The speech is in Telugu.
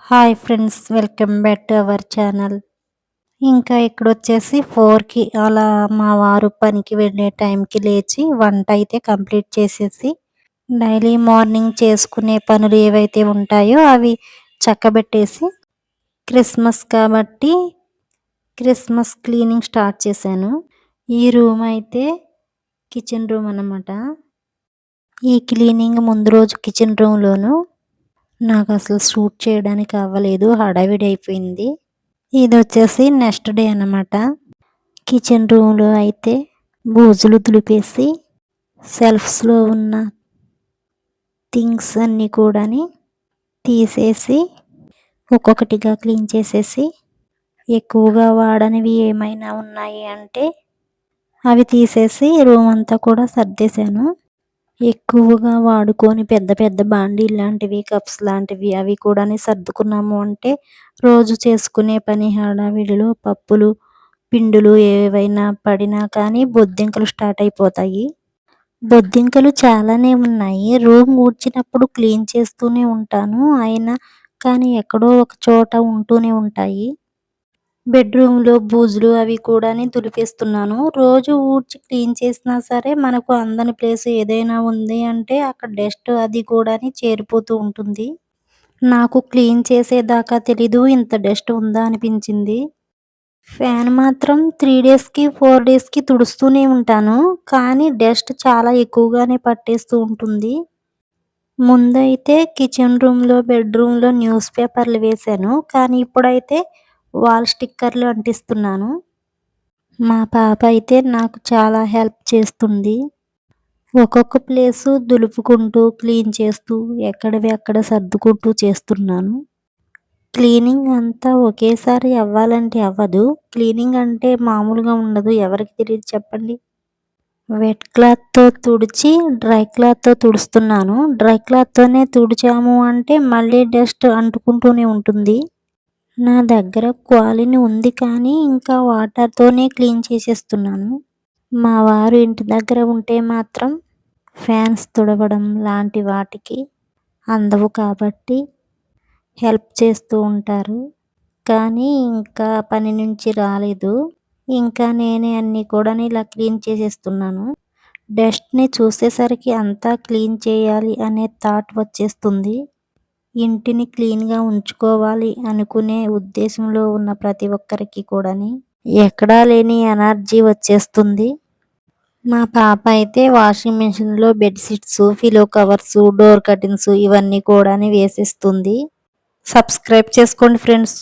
Hi friends, welcome back to our channel. ఇంకా ఇక్కడొచ్చేసి 4కి అలా మా వారు పనికి వెళ్ళే టైంకి లేచి వంట అయితే కంప్లీట్ చేసేసి డైలీ మార్నింగ్ చేసుకునే పనులు ఏవైతే ఉంటాయో అవి చక్కబెట్టేసి క్రిస్మస్ కాబట్టి క్రిస్మస్ క్లీనింగ్ స్టార్ట్ చేశాను. ఈ రూమ్ అయితే కిచెన్ రూమ్ అన్నమాట. ఈ క్లీనింగ్ ముందు రోజు కిచెన్ రూమ్లోను నాకు అసలు షూట్ చేయడానికి అవ్వలేదు, హడావిడి అయిపోయింది. ఇది వచ్చేసి నెక్స్ట్ డే అన్నమాట. కిచెన్ రూమ్లో అయితే బూజులు దులిపేసి సెల్ఫ్స్లో ఉన్న థింగ్స్ అన్నీ కూడా తీసేసి ఒక్కొక్కటిగా క్లీన్ చేసేసి ఎక్కువగా వాడనివి ఏమైనా ఉన్నాయి అంటే అవి తీసేసి రూమ్ అంతా కూడా సర్దేశాను. ఎక్కువగా వాడుకొని పెద్ద పెద్ద బాండీలు లాంటివి, కప్స్ లాంటివి అవి కూడా సర్దుకున్నాము అంటే రోజు చేసుకునే పని హడావిడిలో పప్పులు పిండులు ఏవైనా పడినా కానీ బొద్దింకలు స్టార్ట్ అయిపోతాయి. బొద్దింకలు చాలానే ఉన్నాయి. రూమ్ ఊడ్చినప్పుడు క్లీన్ చేస్తూనే ఉంటాను, అయినా కానీ ఎక్కడో ఒక చోట ఉంటూనే ఉంటాయి. బెడ్రూమ్లో బూజులు అవి కూడా దులిపేస్తున్నాను. రోజు ఊడ్చి క్లీన్ చేసినా సరే మనకు అందని ప్లేస్ ఏదైనా ఉంది అంటే అక్కడ డస్ట్ అది కూడా చేరిపోతూ ఉంటుంది. నాకు క్లీన్ చేసేదాకా తెలీదు ఇంత డస్ట్ ఉందా అనిపించింది. ఫ్యాన్ మాత్రం 3 డేస్కి 4 డేస్కి తుడుస్తూనే ఉంటాను, కానీ డస్ట్ చాలా ఎక్కువగానే పట్టేస్తూ ఉంటుంది. ముందైతే కిచెన్ రూమ్లో బెడ్రూమ్లో న్యూస్ పేపర్లు వేశాను, కానీ ఇప్పుడైతే వాల్ స్టిక్కర్లు అంటిస్తున్నాను. మా పాప అయితే నాకు చాలా హెల్ప్ చేస్తుంది. ఒక్కొక్క ప్లేసు దులుపుకుంటూ క్లీన్ చేస్తూ ఎక్కడివి అక్కడ సర్దుకుంటూ చేస్తున్నాను. క్లీనింగ్ అంతా ఒకేసారి అవ్వాలంటే అవ్వదు. క్లీనింగ్ అంటే మామూలుగా ఉండదు, ఎవరికి తెలియదు చెప్పండి. వెట్ క్లాత్తో తుడిచి డ్రై క్లాత్తో తుడుస్తున్నాను. డ్రై క్లాత్తోనే తుడిచాము అంటే మళ్ళీ డస్ట్ అంటుకుంటూనే ఉంటుంది. నా దగ్గర క్వాలిన్ ఉంది, కానీ ఇంకా వాటర్తోనే క్లీన్ చేసేస్తున్నాను. మా వారు ఇంటి దగ్గర ఉంటే మాత్రం ఫ్యాన్స్ తుడవడం లాంటి వాటికి అందవు కాబట్టి హెల్ప్ చేస్తూ ఉంటారు. కానీ ఇంకా పని నుంచి రాలేదు, ఇంకా నేనే అన్నీ కూడా ఇలా క్లీన్ చేసేస్తున్నాను. డస్ట్ని చూసేసరికి అంతా క్లీన్ చేయాలి అనే థాట్ వచ్చేస్తుంది. ఇంటిని క్లీన్గా ఉంచుకోవాలి అనుకునే ఉద్దేశంలో ఉన్న ప్రతి ఒక్కరికి కూడా ఎక్కడా లేని ఎనర్జీ వచ్చేస్తుంది. మా పాప అయితే వాషింగ్ మిషన్లో bedsheets, pillow covers, door curtains ఇవన్నీ కూడా వేసేస్తుంది. సబ్స్క్రైబ్ చేసుకోండి ఫ్రెండ్స్.